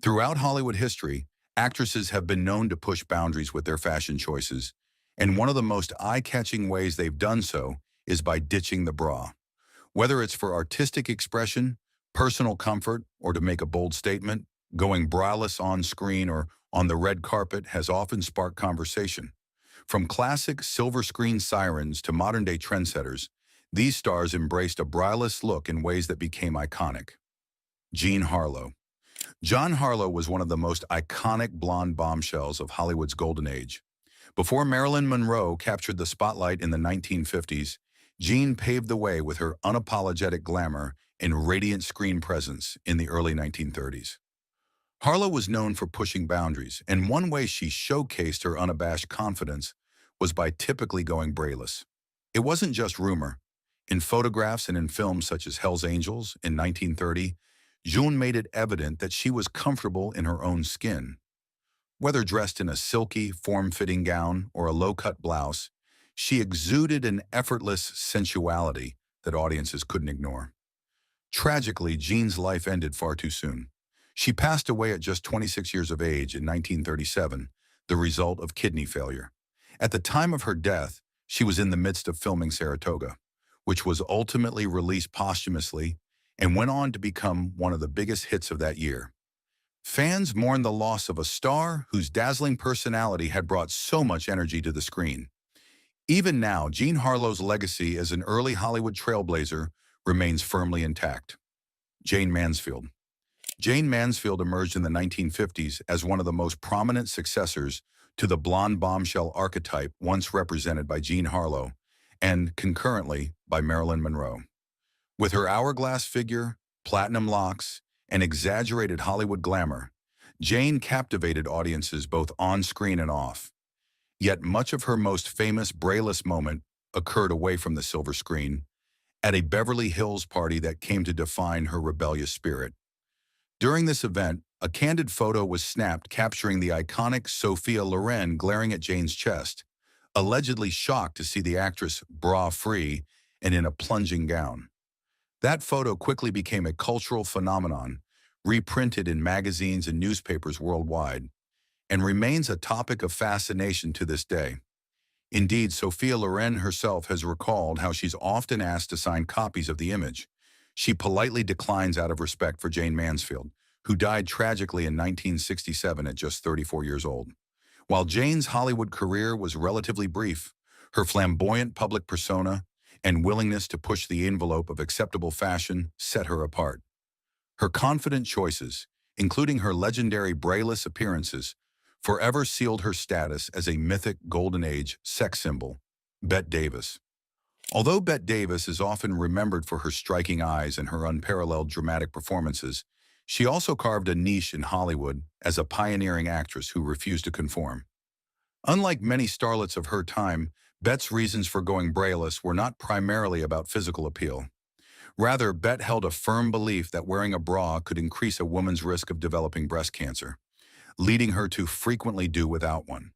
Throughout Hollywood history, actresses have been known to push boundaries with their fashion choices, and one of the most eye-catching ways they've done so is by ditching the bra. Whether it's for artistic expression, personal comfort, or to make a bold statement, going braless on screen or on the red carpet has often sparked conversation. From classic silver screen sirens to modern-day trendsetters, these stars embraced a braless look in ways that became iconic. Jean Harlow. Jean Harlow was one of the most iconic blonde bombshells of Hollywood's golden age. Before Marilyn Monroe captured the spotlight in the 1950s, Jean paved the way with her unapologetic glamour and radiant screen presence in the early 1930s. Harlow was known for pushing boundaries, and one way she showcased her unabashed confidence was by typically going braless. It wasn't just rumor. In photographs and in films such as Hell's Angels in 1930, Jean made it evident that she was comfortable in her own skin. Whether dressed in a silky, form-fitting gown or a low-cut blouse, she exuded an effortless sensuality that audiences couldn't ignore. Tragically, Jean's life ended far too soon. She passed away at just 26 years of age in 1937, the result of kidney failure. At the time of her death, she was in the midst of filming Saratoga, which was ultimately released posthumously and went on to become one of the biggest hits of that year. Fans mourned the loss of a star whose dazzling personality had brought so much energy to the screen. Even now, Jean Harlow's legacy as an early Hollywood trailblazer remains firmly intact. Jayne Mansfield. Jayne Mansfield emerged in the 1950s as one of the most prominent successors to the blonde bombshell archetype once represented by Jean Harlow and, concurrently, by Marilyn Monroe. With her hourglass figure, platinum locks, and exaggerated Hollywood glamour, Jayne captivated audiences both on-screen and off. Yet much of her most famous braless moment occurred away from the silver screen, at a Beverly Hills party that came to define her rebellious spirit. During this event, a candid photo was snapped capturing the iconic Sophia Loren glaring at Jayne's chest, allegedly shocked to see the actress bra-free and in a plunging gown. That photo quickly became a cultural phenomenon, reprinted in magazines and newspapers worldwide, and remains a topic of fascination to this day. Indeed, Sophia Loren herself has recalled how she's often asked to sign copies of the image. She politely declines out of respect for Jayne Mansfield, who died tragically in 1967 at just 34 years old. While Jayne's Hollywood career was relatively brief, her flamboyant public persona and willingness to push the envelope of acceptable fashion set her apart. Her confident choices, including her legendary braless appearances, forever sealed her status as a mythic golden age sex symbol. Bette Davis. Although Bette Davis is often remembered for her striking eyes and her unparalleled dramatic performances, she also carved a niche in Hollywood as a pioneering actress who refused to conform. Unlike many starlets of her time, Bette's reasons for going braless were not primarily about physical appeal. Rather, Bette held a firm belief that wearing a bra could increase a woman's risk of developing breast cancer, leading her to frequently do without one.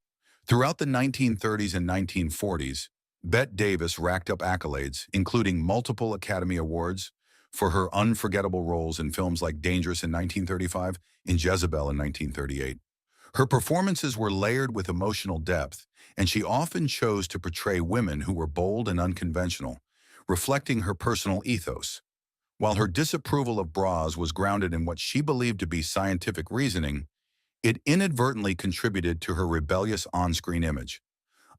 Throughout the 1930s and 1940s, Bette Davis racked up accolades, including multiple Academy Awards for her unforgettable roles in films like Dangerous in 1935 and Jezebel in 1938. Her performances were layered with emotional depth, and she often chose to portray women who were bold and unconventional, reflecting her personal ethos. While her disapproval of bras was grounded in what she believed to be scientific reasoning, it inadvertently contributed to her rebellious on-screen image.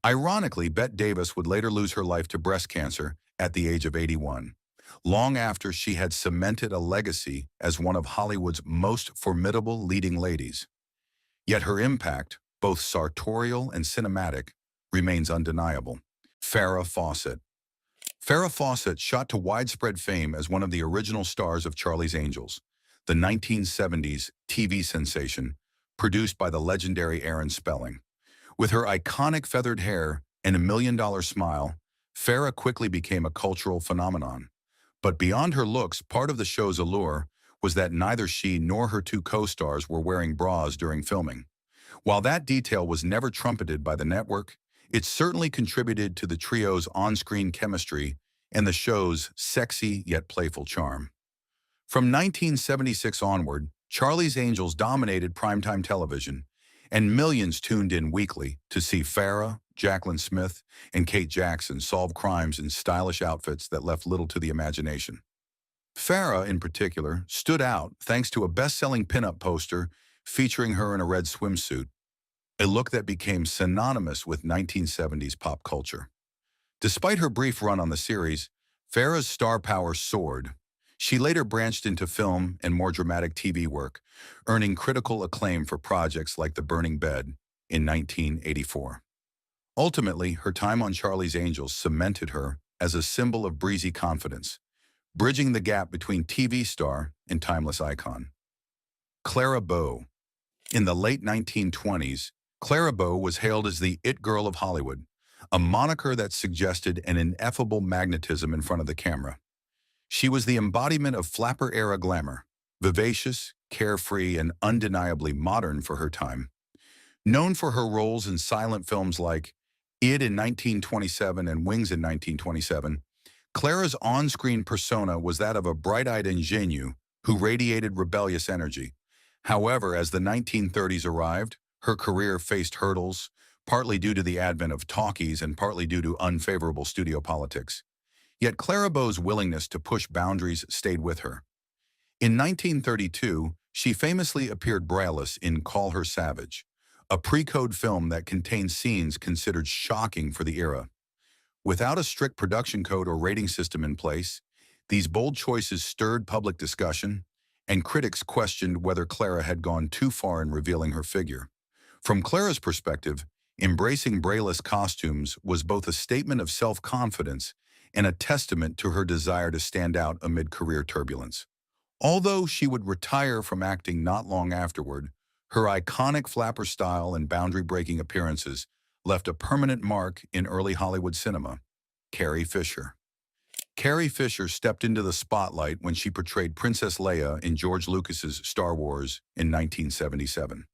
Ironically, Bette Davis would later lose her life to breast cancer at the age of 81, long after she had cemented a legacy as one of Hollywood's most formidable leading ladies. Yet her impact, both sartorial and cinematic, remains undeniable. Farrah Fawcett. Farrah Fawcett shot to widespread fame as one of the original stars of Charlie's Angels, the 1970s TV sensation produced by the legendary Aaron Spelling. With her iconic feathered hair and $1 million smile, Farrah quickly became a cultural phenomenon. But beyond her looks, part of the show's allure was that neither she nor her two co-stars were wearing bras during filming. While that detail was never trumpeted by the network, it certainly contributed to the trio's on-screen chemistry and the show's sexy yet playful charm. From 1976 onward, Charlie's Angels dominated primetime television, and millions tuned in weekly to see Farrah, Jaclyn Smith, and Kate Jackson solve crimes in stylish outfits that left little to the imagination. Farrah, in particular, stood out thanks to a best-selling pinup poster featuring her in a red swimsuit, a look that became synonymous with 1970s pop culture. Despite her brief run on the series, Farrah's star power soared. She later branched into film and more dramatic TV work, earning critical acclaim for projects like The Burning Bed in 1984. Ultimately, her time on Charlie's Angels cemented her as a symbol of breezy confidence, bridging the gap between TV star and timeless icon. Clara Bow. In the late 1920s, Clara Bow was hailed as the it girl of Hollywood, a moniker that suggested an ineffable magnetism in front of the camera. She was the embodiment of flapper-era glamour, vivacious, carefree, and undeniably modern for her time. Known for her roles in silent films like It in 1927 and Wings in 1927, Clara's on-screen persona was that of a bright-eyed ingenue who radiated rebellious energy. However, as the 1930s arrived, her career faced hurdles, partly due to the advent of talkies and partly due to unfavorable studio politics. Yet Clara Bow's willingness to push boundaries stayed with her. In 1932, she famously appeared Braless in Call Her Savage, a pre-code film that contained scenes considered shocking for the era. Without a strict production code or rating system in place, these bold choices stirred public discussion, and critics questioned whether Clara had gone too far in revealing her figure. From Clara's perspective, embracing Braless costumes was both a statement of self-confidence and a testament to her desire to stand out amid career turbulence. Although she would retire from acting not long afterward, her iconic flapper style and boundary-breaking appearances left a permanent mark in early Hollywood cinema. Carrie Fisher. Carrie Fisher stepped into the spotlight when she portrayed Princess Leia in George Lucas's Star Wars in 1977.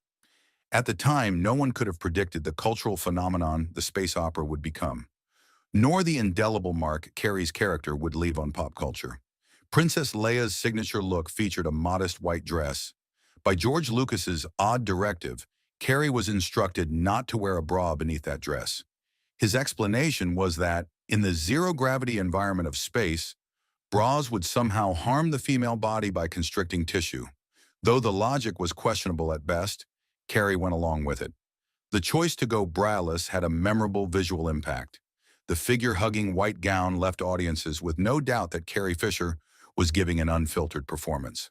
At the time, no one could have predicted the cultural phenomenon the space opera would become, nor the indelible mark Carrie's character would leave on pop culture. Princess Leia's signature look featured a modest white dress. By George Lucas's odd directive, Carrie was instructed not to wear a bra beneath that dress. His explanation was that, in the zero-gravity environment of space, bras would somehow harm the female body by constricting tissue. Though the logic was questionable at best, Carrie went along with it. The choice to go braless had a memorable visual impact. The figure-hugging white gown left audiences with no doubt that Carrie Fisher was giving an unfiltered performance.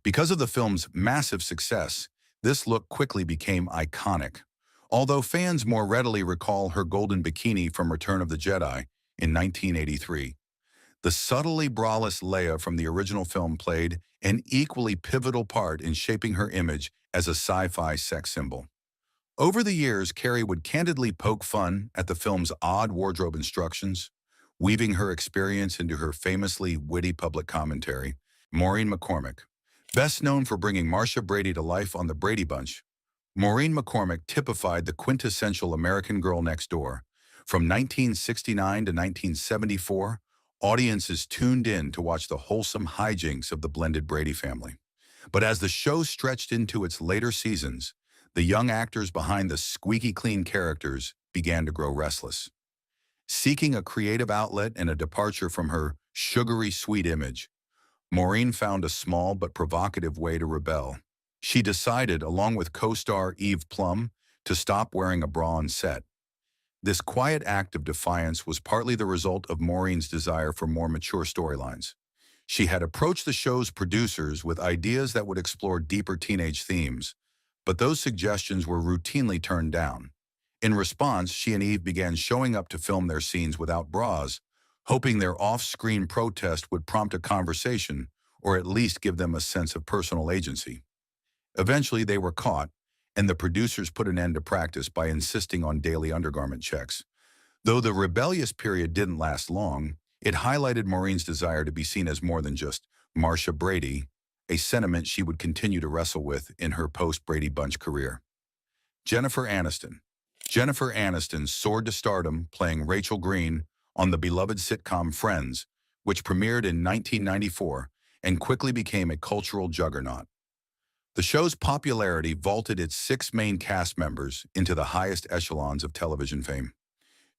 Because of the film's massive success, this look quickly became iconic. Although fans more readily recall her golden bikini from Return of the Jedi in 1983, the subtly braless Leia from the original film played an equally pivotal part in shaping her image as a sci-fi sex symbol. Over the years, Carrie would candidly poke fun at the film's odd wardrobe instructions, weaving her experience into her famously witty public commentary. Maureen McCormick. Best known for bringing Marcia Brady to life on The Brady Bunch, Maureen McCormick typified the quintessential American girl next door. From 1969 to 1974, audiences tuned in to watch the wholesome hijinks of the blended Brady family. But as the show stretched into its later seasons, the young actors behind the squeaky clean characters began to grow restless. Seeking a creative outlet and a departure from her sugary sweet image, Maureen found a small but provocative way to rebel. She decided, along with co-star Eve Plum, to stop wearing a bra on set. This quiet act of defiance was partly the result of Maureen's desire for more mature storylines. She had approached the show's producers with ideas that would explore deeper teenage themes, but those suggestions were routinely turned down. In response, she and Eve began showing up to film their scenes without bras, hoping their off-screen protest would prompt a conversation or at least give them a sense of personal agency. Eventually, they were caught, and the producers put an end to practice by insisting on daily undergarment checks. Though the rebellious period didn't last long, it highlighted Maureen's desire to be seen as more than just Marcia Brady, a sentiment she would continue to wrestle with in her post-Brady Bunch career. Jennifer Aniston. Jennifer Aniston soared to stardom playing Rachel Green on the beloved sitcom Friends, which premiered in 1994 and quickly became a cultural juggernaut. The show's popularity vaulted its 6 main cast members into the highest echelons of television fame.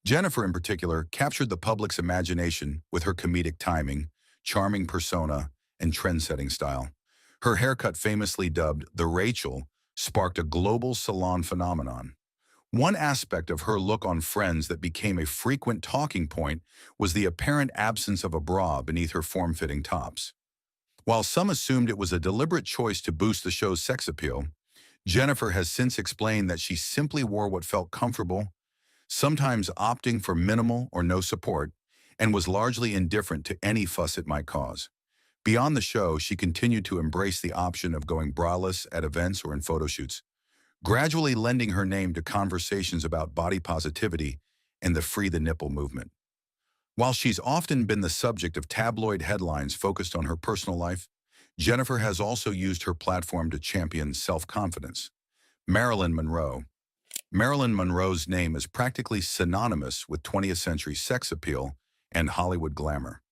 Jennifer, in particular, captured the public's imagination with her comedic timing, charming persona, and trend-setting style. Her haircut, famously dubbed the Rachel, sparked a global salon phenomenon. One aspect of her look on Friends that became a frequent talking point was the apparent absence of a bra beneath her form-fitting tops. While some assumed it was a deliberate choice to boost the show's sex appeal, Jennifer has since explained that she simply wore what felt comfortable, sometimes opting for minimal or no support, and was largely indifferent to any fuss it might cause. Beyond the show, she continued to embrace the option of going braless at events or in photo shoots, gradually lending her name to conversations about body positivity and the Free the Nipple movement. While she's often been the subject of tabloid headlines focused on her personal life, Jennifer has also used her platform to champion self-confidence. Marilyn Monroe. Marilyn Monroe's name is practically synonymous with 20th century sex appeal and Hollywood glamour.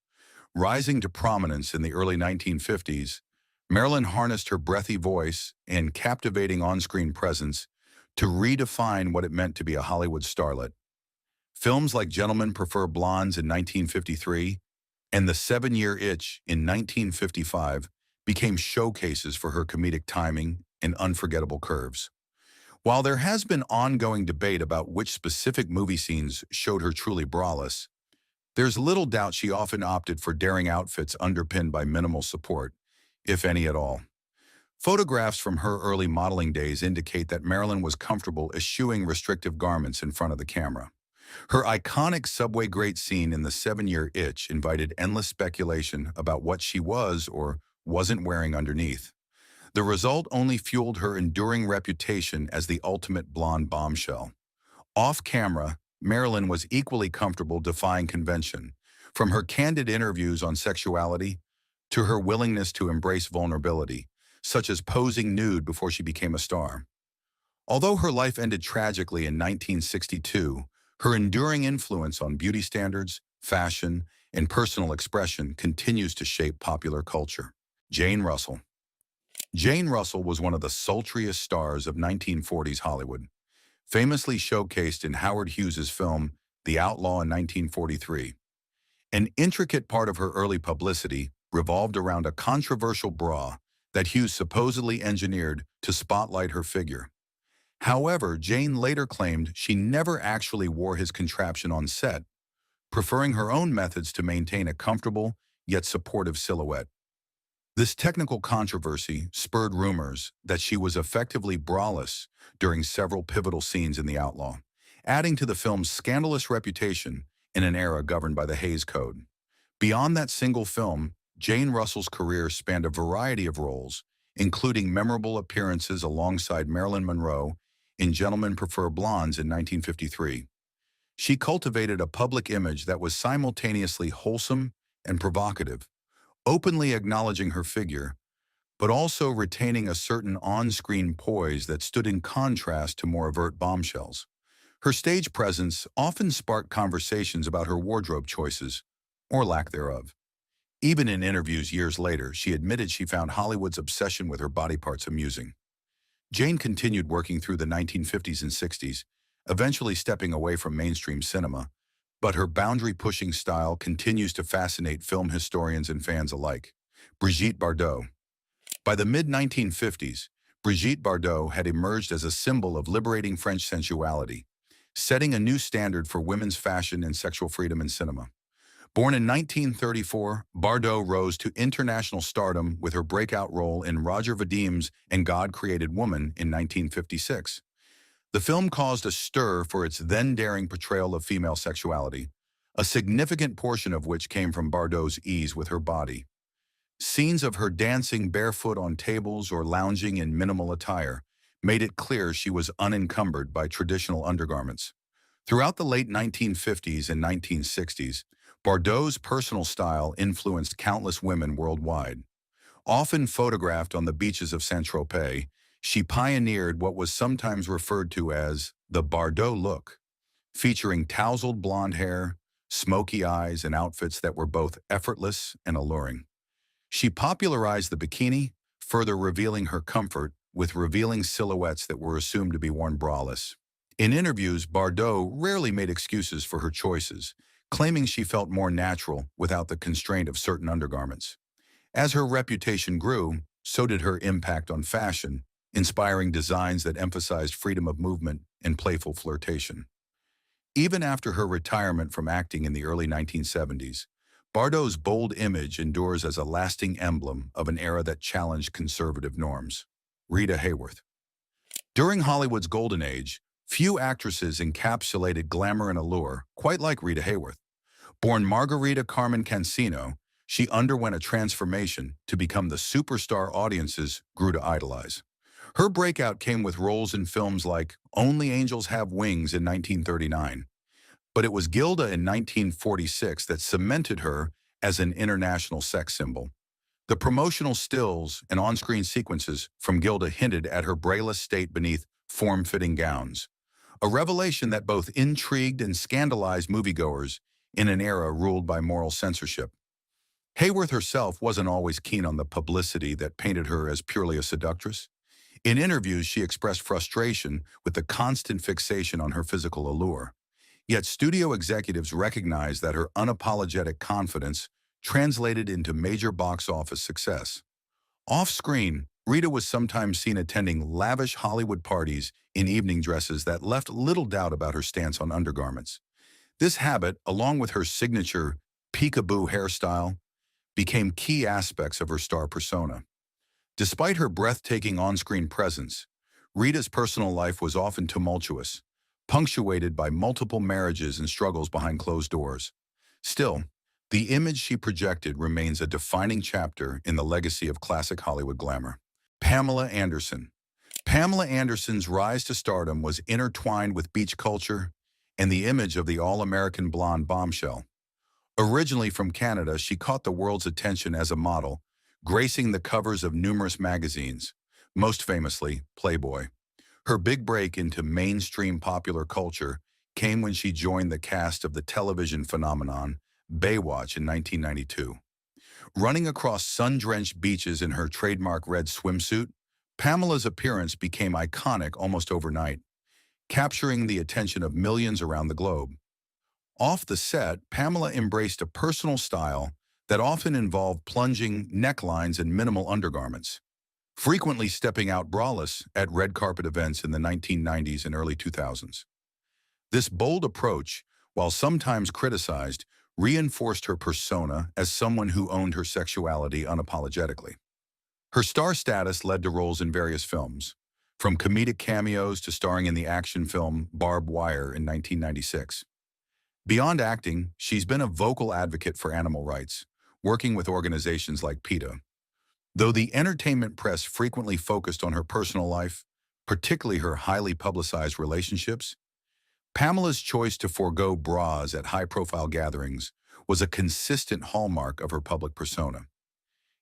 Rising to prominence in the early 1950s, Marilyn harnessed her breathy voice and captivating on-screen presence to redefine what it meant to be a Hollywood starlet. Films like Gentlemen Prefer Blondes in 1953 and The 7-Year Itch in 1955 became showcases for her comedic timing and unforgettable curves. While there has been ongoing debate about which specific movie scenes showed her truly braless, there's little doubt she often opted for daring outfits underpinned by minimal support, if any at all. Photographs from her early modeling days indicate that Marilyn was comfortable eschewing restrictive garments in front of the camera. Her iconic subway grate scene in The 7-Year Itch invited endless speculation about what she was or wasn't wearing underneath. The result only fueled her enduring reputation as the ultimate blonde bombshell. Off-camera, Marilyn was equally comfortable defying convention, from her candid interviews on sexuality to her willingness to embrace vulnerability, such as posing nude before she became a star. Although her life ended tragically in 1962, her enduring influence on beauty standards, fashion, and personal expression continues to shape popular culture. Jane Russell. Jane Russell was one of the sultriest stars of 1940s Hollywood, famously showcased in Howard Hughes's film The Outlaw in 1943. An intricate part of her early publicity revolved around a controversial bra that Hughes supposedly engineered to spotlight her figure. However, Jane later claimed she never actually wore his contraption on set, preferring her own methods to maintain a comfortable yet supportive silhouette. This technical controversy spurred rumors that she was effectively braless during several pivotal scenes in The Outlaw, adding to the film's scandalous reputation in an era governed by the Hays Code. Beyond that single film, Jane Russell's career spanned a variety of roles, including memorable appearances alongside Marilyn Monroe in Gentlemen Prefer Blondes in 1953. She cultivated a public image that was simultaneously wholesome and provocative, openly acknowledging her figure, but also retaining a certain on-screen poise that stood in contrast to more overt bombshells. Her stage presence often sparked conversations about her wardrobe choices, or lack thereof. Even in interviews years later, she admitted she found Hollywood's obsession with her body parts amusing. Jane continued working through the 1950s and 60s, eventually stepping away from mainstream cinema, but her boundary-pushing style continues to fascinate film historians and fans alike. Brigitte Bardot. By the mid-1950s, Brigitte Bardot had emerged as a symbol of liberating French sensuality, setting a new standard for women's fashion and sexual freedom in cinema. Born in 1934, Bardot rose to international stardom with her breakout role in Roger Vadim's And God Created Woman in 1956. The film caused a stir for its then-daring portrayal of female sexuality, a significant portion of which came from Bardot's ease with her body. Scenes of her dancing barefoot on tables or lounging in minimal attire made it clear she was unencumbered by traditional undergarments. Throughout the late 1950s and 1960s, Bardot's personal style influenced countless women worldwide. Often photographed on the beaches of Saint-Tropez, she pioneered what was sometimes referred to as the Bardot look, featuring tousled blonde hair, smoky eyes, and outfits that were both effortless and alluring. She popularized the bikini, further revealing her comfort with revealing silhouettes that were assumed to be worn braless. In interviews, Bardot rarely made excuses for her choices, claiming she felt more natural without the constraint of certain undergarments. As her reputation grew, so did her impact on fashion, inspiring designs that emphasized freedom of movement and playful flirtation. Even after her retirement from acting in the early 1970s, Bardot's bold image endures as a lasting emblem of an era that challenged conservative norms. Rita Hayworth. During Hollywood's golden age, few actresses encapsulated glamour and allure quite like Rita Hayworth. Born Margarita Carmen Cancino, she underwent a transformation to become the superstar audiences grew to idolize. Her breakout came with roles in films like Only Angels Have Wings in 1939, but it was Gilda in 1946 that cemented her as an international sex symbol. The promotional stills and on-screen sequences from Gilda hinted at her Braless state beneath form-fitting gowns, a revelation that both intrigued and scandalized moviegoers in an era ruled by moral censorship. Hayworth herself wasn't always keen on the publicity that painted her as purely a seductress. In interviews, she expressed frustration with the constant fixation on her physical allure. Yet studio executives recognized that her unapologetic confidence translated into major box office success. Off-screen, Rita was sometimes seen attending lavish Hollywood parties in evening dresses that left little doubt about her stance on undergarments. This habit, along with her signature peekaboo hairstyle, became key aspects of her star persona. Despite her breathtaking on-screen presence, Rita's personal life was often tumultuous, punctuated by multiple marriages and struggles behind closed doors. Still, the image she projected remains a defining chapter in the legacy of classic Hollywood glamour. Pamela Anderson. Pamela Anderson's rise to stardom was intertwined with beach culture and the image of the all-American blonde bombshell. Originally from Canada, she caught the world's attention as a model, gracing the covers of numerous magazines, most famously Playboy. Her big break into mainstream popular culture came when she joined the cast of the television phenomenon Baywatch in 1992. Running across sun-drenched beaches in her trademark red swimsuit, Pamela's appearance became iconic almost overnight, capturing the attention of millions around the globe. Off the set, Pamela embraced a personal style that often involved plunging necklines and minimal undergarments, frequently stepping out braless at red carpet events in the 1990s and early 2000s. This bold approach, while sometimes criticized, reinforced her persona as someone who owned her sexuality unapologetically. Her star status led to roles in various films, from comedic cameos to starring in the action film Barbed Wire in 1996. Beyond acting, she's been a vocal advocate for animal rights, working with organizations like PETA. Though the entertainment press frequently focused on her personal life, particularly her highly publicized relationships, Pamela's choice to forego bras at high-profile gatherings was a consistent hallmark of her public persona.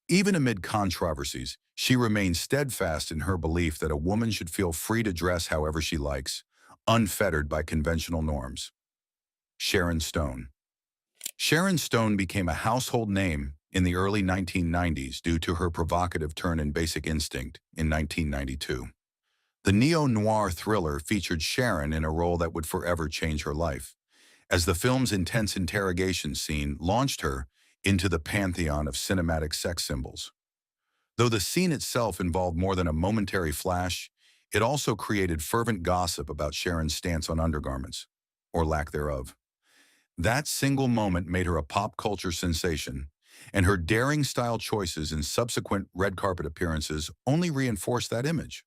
Even amid controversies, she remained steadfast in her belief that a woman should feel free to dress however she likes, unfettered by conventional norms. Sharon Stone. Sharon Stone became a household name in the early 1990s due to her provocative turn in Basic Instinct in 1992. The neo-noir thriller featured Sharon in a role that would forever change her life, as the film's intense interrogation scene launched her into the pantheon of cinematic sex symbols. Though the scene itself involved more than a momentary flash, it also created fervent gossip about Sharon's stance on undergarments, or lack thereof. That single moment made her a pop culture sensation, and her daring style choices in subsequent red carpet appearances only reinforced that image.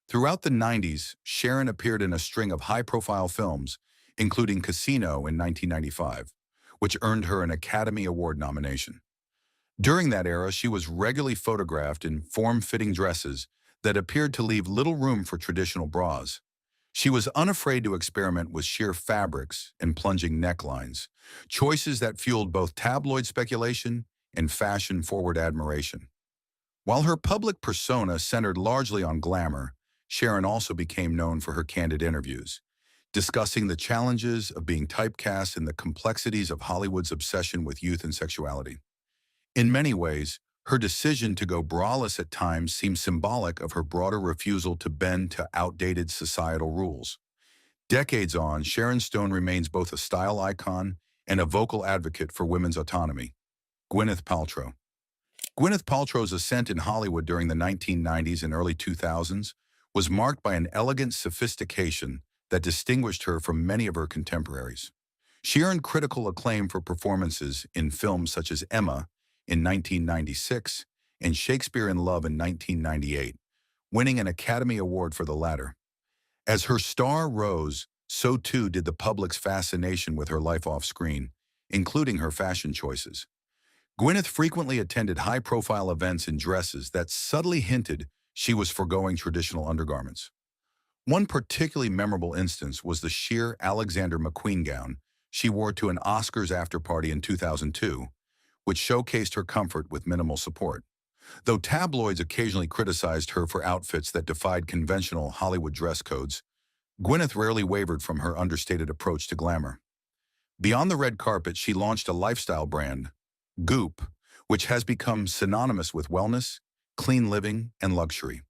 Throughout the 90s, Sharon appeared in a string of high-profile films, including Casino in 1995, which earned her an Academy Award nomination. During that era, she was regularly photographed in form-fitting dresses that appeared to leave little room for traditional bras. She was unafraid to experiment with sheer fabrics and plunging necklines, choices that fueled both tabloid speculation and fashion-forward admiration. While her public persona centered largely on glamour, Sharon also became known for her candid interviews, discussing the challenges of being typecast and the complexities of Hollywood's obsession with youth and sexuality. In many ways, Her decision to go braless at times seems symbolic of her broader refusal to bend to outdated societal rules. Decades on, Sharon Stone remains both a style icon and a vocal advocate for women's autonomy. Gwyneth Paltrow. Gwyneth Paltrow's ascent in Hollywood during the 1990s and early 2000s was marked by an elegant sophistication that distinguished her from many of her contemporaries. She earned critical acclaim for performances in films such as Emma in 1996 and Shakespeare in Love in 1998, winning an Academy Award for the latter. As her star rose, so too did the public's fascination with her life off-screen, including her fashion choices. Gwyneth frequently attended high-profile events in dresses that subtly hinted she was foregoing traditional undergarments. One particularly memorable instance was the sheer Alexander McQueen gown she wore to an Oscars after-party in 2002, which showcased her comfort with minimal support. Though tabloids occasionally criticized her for outfits that defied conventional Hollywood dress codes, Gwyneth rarely wavered from her understated approach to glamour. Beyond the red carpet, she launched a lifestyle brand, Goop, which has become synonymous with wellness, clean living, and luxury.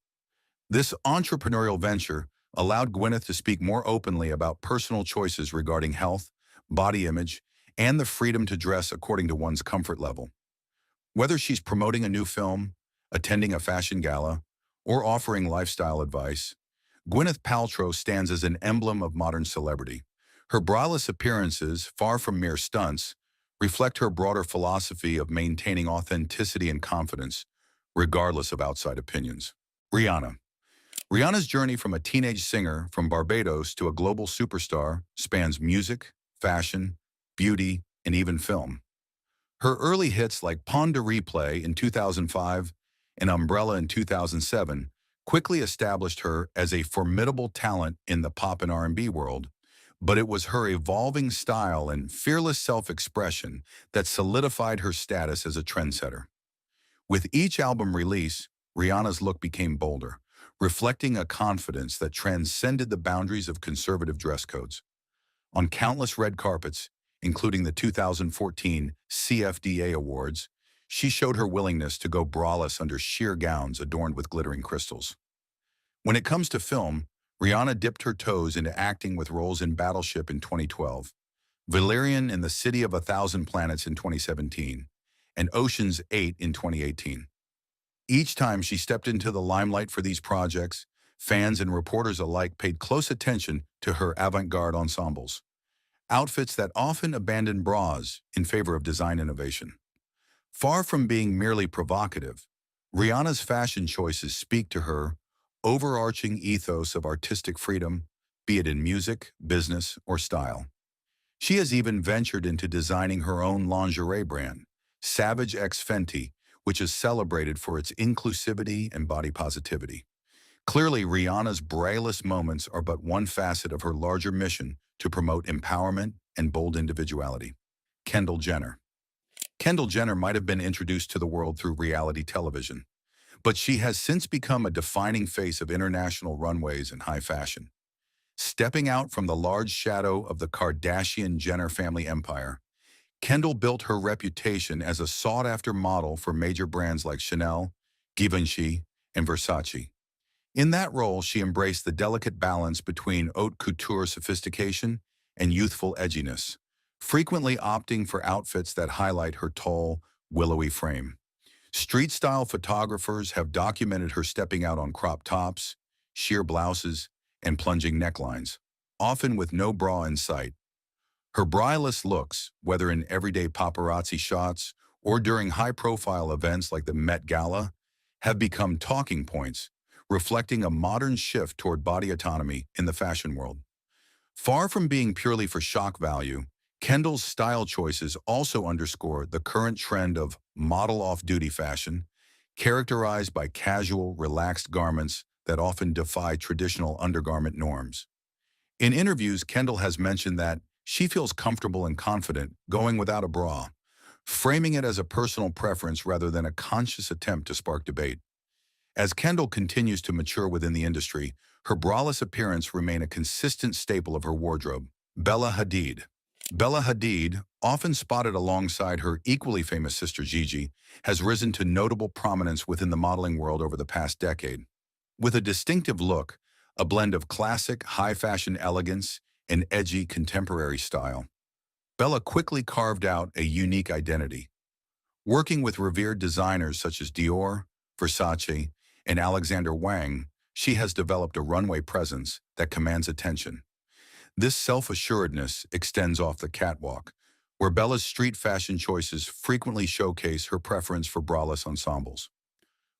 This entrepreneurial venture allowed Gwyneth to speak more openly about personal choices regarding health, body image, and the freedom to dress according to one's comfort level. Whether she's promoting a new film, attending a fashion gala, or offering lifestyle advice, Gwyneth Paltrow stands as an emblem of modern celebrity. Her braless appearances, far from mere stunts, reflect her broader philosophy of maintaining authenticity and confidence, regardless of outside opinions. Rihanna. Rihanna's journey from a teenage singer from Barbados to a global superstar spans music, fashion, beauty, and even film. Her early hits like Pon de Replay in 2005 and Umbrella in 2007 quickly established her as a formidable talent in the pop and R&B world, but it was her evolving style and fearless self-expression that solidified her status as a trendsetter. With each album release, Rihanna's look became bolder, reflecting a confidence that transcended the boundaries of conservative dress codes. On countless red carpets, including the 2014 CFDA Awards, she showed her willingness to go braless under sheer gowns adorned with glittering crystals. When it comes to film, Rihanna dipped her toes into acting with roles in Battleship in 2012, Valerian in The City of a Thousand Planets in 2017, and Ocean's 8 in 2018. Each time she stepped into the limelight for these projects, fans and reporters alike paid close attention to her avant-garde ensembles, outfits that often abandoned bras in favor of design innovation. Far from being merely provocative, Rihanna's fashion choices speak to her overarching ethos of artistic freedom, be it in music, business, or style. She has even ventured into designing her own lingerie brand, Savage X Fenty, which is celebrated for its inclusivity and body positivity. Clearly, Rihanna's braless moments are but one facet of her larger mission to promote empowerment and bold individuality. Kendall Jenner. Kendall Jenner might have been introduced to the world through reality television, but she has since become a defining face of international runways and high fashion. Stepping out from the large shadow of the Kardashian-Jenner family empire, Kendall built her reputation as a sought-after model for major brands like Chanel, Givenchy, and Versace. In that role, she embraced the delicate balance between haute couture sophistication and youthful edginess, frequently opting for outfits that highlight her tall, willowy frame. Street-style photographers have documented her stepping out on crop tops, sheer blouses, and plunging necklines, often with no bra in sight. Her braless looks, whether in everyday paparazzi shots or during high-profile events like the Met Gala, have become talking points, reflecting a modern shift toward body autonomy in the fashion world. Far from being purely for shock value, Kendall's style choices also underscore the current trend of model off-duty fashion, characterized by casual, relaxed garments that often defy traditional undergarment norms. In interviews, Kendall has mentioned that she feels comfortable and confident going without a bra, framing it as a personal preference rather than a conscious attempt to spark debate. As Kendall continues to mature within the industry, her braless appearance remains a consistent staple of her wardrobe. Bella Hadid. Bella Hadid, often spotted alongside her equally famous sister Gigi, has risen to notable prominence within the modeling world over the past decade. With a distinctive look, a blend of classic, high-fashion elegance and edgy contemporary style, Bella quickly carved out a unique identity. Working with revered designers such as Dior, Versace, and Alexander Wang, she has developed a runway presence that commands attention. This self-assuredness extends off the catwalk, where Bella's street fashion choices frequently showcase her preference for braless ensembles.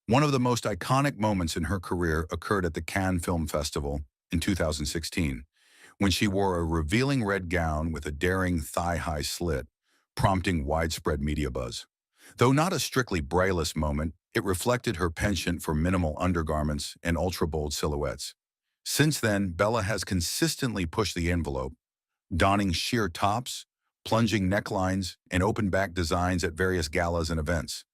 One of the most iconic moments in her career occurred at the Cannes Film Festival in 2016, when she wore a revealing red gown with a daring thigh-high slit, prompting widespread media buzz. Though not a strictly braless moment, it reflected her penchant for minimal undergarments and ultra-bold silhouettes. Since then, Bella has consistently pushed the envelope, donning sheer tops, plunging necklines, and open-back designs at various galas and events.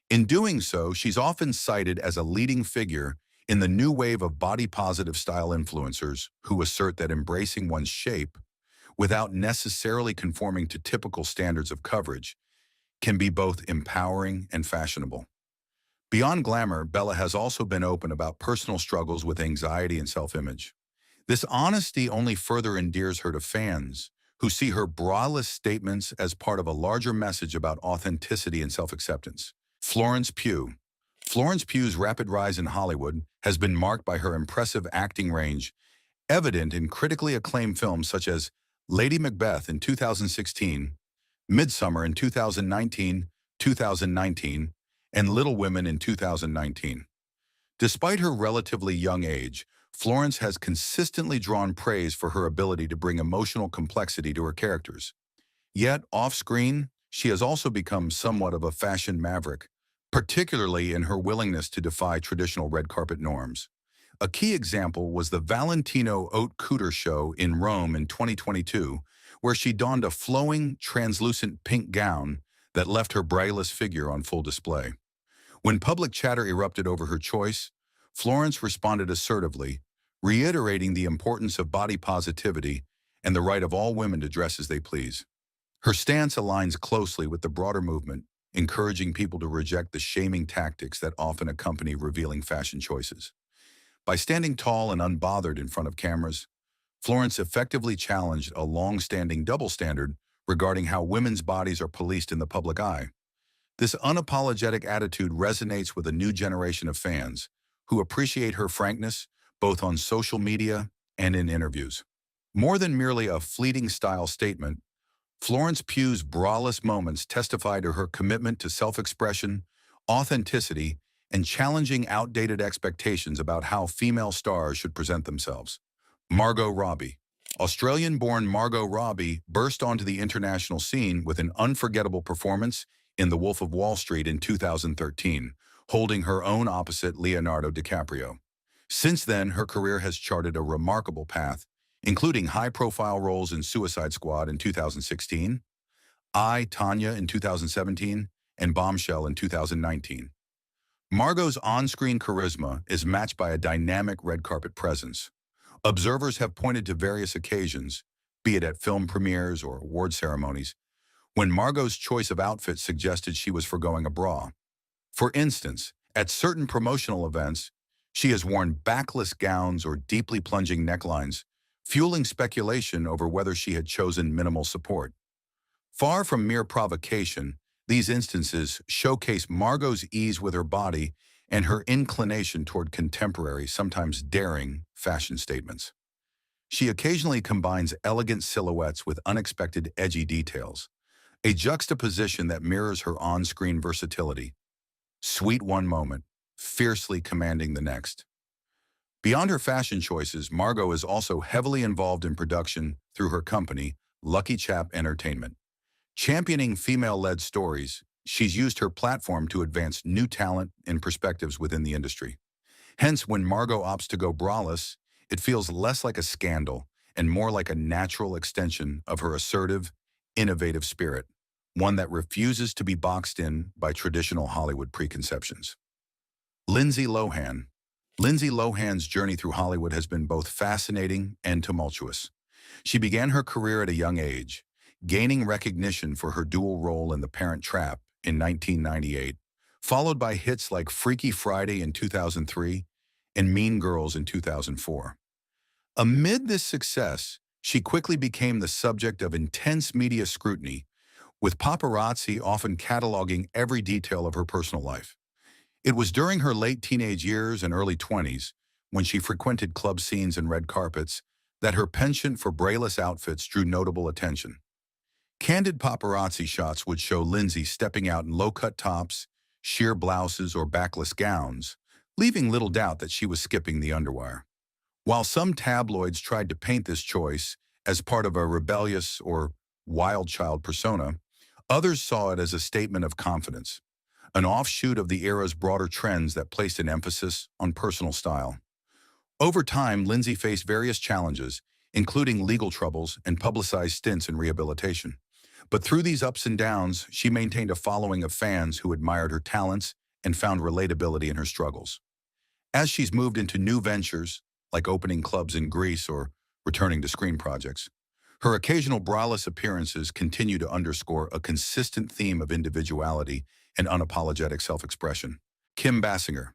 In doing so, she's often cited as a leading figure in the new wave of body-positive style influencers who assert that embracing one's shape, without necessarily conforming to typical standards of coverage, can be both empowering and fashionable. Beyond glamour, Bella has also been open about personal struggles with anxiety and self-image. This honesty only further endears her to fans, who see her braless statements as part of a larger message about authenticity and self-acceptance. Florence Pugh. Florence Pugh's rapid rise in Hollywood has been marked by her impressive acting range, evident in critically acclaimed films such as Lady Macbeth in 2016, Midsummer in 2019, and Little Women in 2019. Despite her relatively young age, Florence has consistently drawn praise for her ability to bring emotional complexity to her characters. Yet, off-screen, she has also become somewhat of a fashion maverick, particularly in her willingness to defy traditional red carpet norms. A key example was the Valentino Haute Couture show in Rome in 2022, where she donned a flowing, translucent pink gown that left her braless figure on full display. When public chatter erupted over her choice, Florence responded assertively, reiterating the importance of body positivity and the right of all women to dress as they please. Her stance aligns closely with the broader movement, encouraging people to reject the shaming tactics that often accompany revealing fashion choices. By standing tall and unbothered in front of cameras, Florence effectively challenged a long-standing double standard regarding how women's bodies are policed in the public eye. This unapologetic attitude resonates with a new generation of fans who appreciate her frankness both on social media and in interviews. More than merely a fleeting style statement, Florence Pugh's braless moments testify to her commitment to self-expression, authenticity, and challenging outdated expectations about how female stars should present themselves. Margot Robbie. Australian-born Margot Robbie burst onto the international scene with an unforgettable performance in The Wolf of Wall Street in 2013, holding her own opposite Leonardo DiCaprio. Since then, her career has charted a remarkable path, including high-profile roles in Suicide Squad in 2016, I, Tonya in 2017, and Bombshell in 2019. Margot's on-screen charisma is matched by a dynamic red carpet presence. Observers have pointed to various occasions, be it at film premieres or award ceremonies, when Margot's choice of outfit suggested she was forgoing a bra. For instance, at certain promotional events, she has worn backless gowns or deeply plunging necklines, fueling speculation over whether she had chosen minimal support. Far from mere provocation, these instances showcase Margot's ease with her body and her inclination toward contemporary, sometimes daring, fashion statements. She occasionally combines elegant silhouettes with unexpected edgy details, a juxtaposition that mirrors her on-screen versatility. Sweet one moment, fiercely commanding the next. Beyond her fashion choices, Margot is also heavily involved in production through her company, Lucky Chap Entertainment. Championing female-led stories, she's used her platform to advance new talent and perspectives within the industry. Hence, when Margot opts to go braless, it feels less like a scandal and more like a natural extension of her assertive, innovative spirit, one that refuses to be boxed in by traditional Hollywood preconceptions. Lindsay Lohan. Lindsay Lohan's journey through Hollywood has been both fascinating and tumultuous. She began her career at a young age, gaining recognition for her dual role in The Parent Trap in 1998, followed by hits like Freaky Friday in 2003 and Mean Girls in 2004. Amid this success, she quickly became the subject of intense media scrutiny, with paparazzi often cataloging every detail of her personal life. It was during her late teenage years and early 20s, when she frequented club scenes and red carpets, that her penchant for Braless outfits drew notable attention. Candid paparazzi shots would show Lindsay stepping out in low-cut tops, sheer blouses, or backless gowns, leaving little doubt that she was skipping the underwire. While some tabloids tried to paint this choice as part of a rebellious or wild child persona, others saw it as a statement of confidence, an offshoot of the era's broader trends that placed an emphasis on personal style. Over time, Lindsay faced various challenges, including legal troubles and publicized stints in rehabilitation. But through these ups and downs, she maintained a following of fans who admired her talents and found relatability in her struggles. As she's moved into new ventures, like opening clubs in Greece or returning to screen projects, her occasional braless appearances continue to underscore a consistent theme of individuality and unapologetic self-expression. Kim Basinger.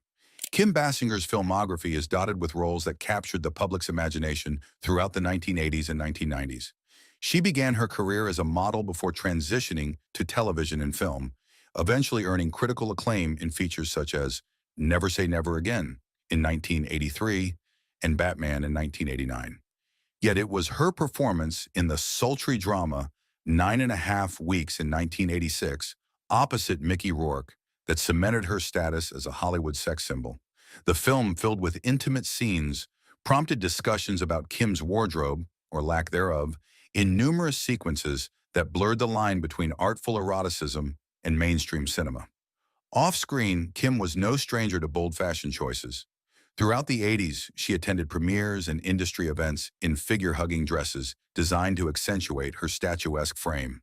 Kim Basinger's filmography is dotted with roles that captured the public's imagination throughout the 1980s and 1990s. She began her career as a model before transitioning to television and film, eventually earning critical acclaim in features such as Never Say Never Again in 1983 and Batman in 1989. Yet it was her performance in the sultry drama 9.5 Weeks in 1986, opposite Mickey Rourke, that cemented her status as a Hollywood sex symbol. The film, filled with intimate scenes, prompted discussions about Kim's wardrobe, or lack thereof, in numerous sequences that blurred the line between artful eroticism and mainstream cinema. Off-screen, Kim was no stranger to bold fashion choices. Throughout the 80s, she attended premieres and industry events in figure-hugging dresses designed to accentuate her statuesque frame,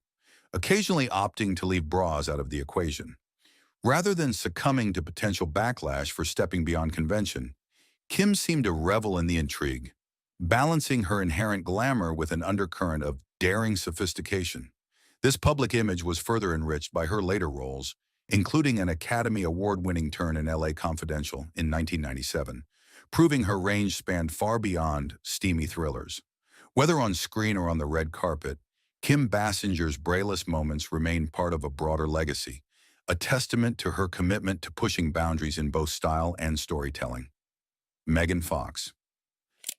occasionally opting to leave bras out of the equation. Rather than succumbing to potential backlash for stepping beyond convention, Kim seemed to revel in the intrigue, balancing her inherent glamour with an undercurrent of daring sophistication. This public image was further enriched by her later roles, including an Academy Award-winning turn in LA Confidential in 1997, proving her range spanned far beyond steamy thrillers. Whether on screen or on the red carpet, Kim Basinger's Braless moments remain part of a broader legacy, a testament to her commitment to pushing boundaries in both style and storytelling. Megan Fox.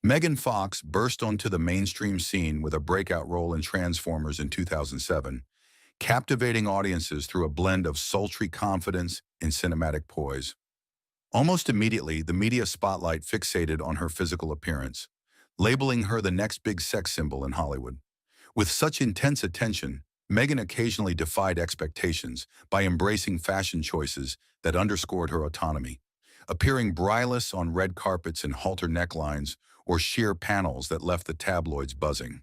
Megan Fox burst onto the mainstream scene with a breakout role in Transformers in 2007, captivating audiences through a blend of sultry confidence and cinematic poise. Almost immediately, the media spotlight fixated on her physical appearance, labeling her the next big sex symbol in Hollywood. With such intense attention, Megan occasionally defied expectations by embracing fashion choices that underscored her autonomy, appearing braless on red carpets in halter necklines or sheer panels that left the tabloids buzzing.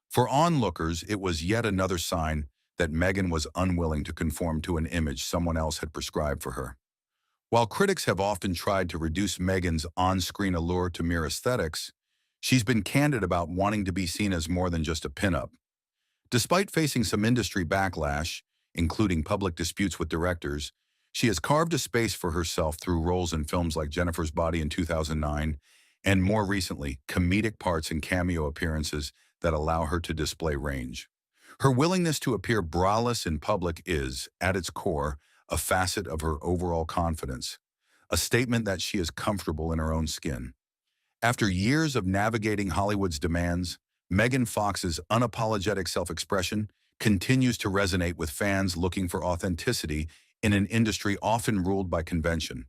For onlookers, it was yet another sign that Megan was unwilling to conform to an image someone else had prescribed for her. While critics have often tried to reduce Megan's on-screen allure to mere aesthetics, she's been candid about wanting to be seen as more than just a pinup. Despite facing some industry backlash, including public disputes with directors, she has carved a space for herself through roles in films like Jennifer's Body in 2009, and more recently, comedic parts and cameo appearances that allow her to display range. Her willingness to appear braless in public is, at its core, a facet of her overall confidence, a statement that she is comfortable in her own skin. After years of navigating Hollywood's demands, Megan Fox's unapologetic self-expression continues to resonate with fans looking for authenticity in an industry often ruled by convention.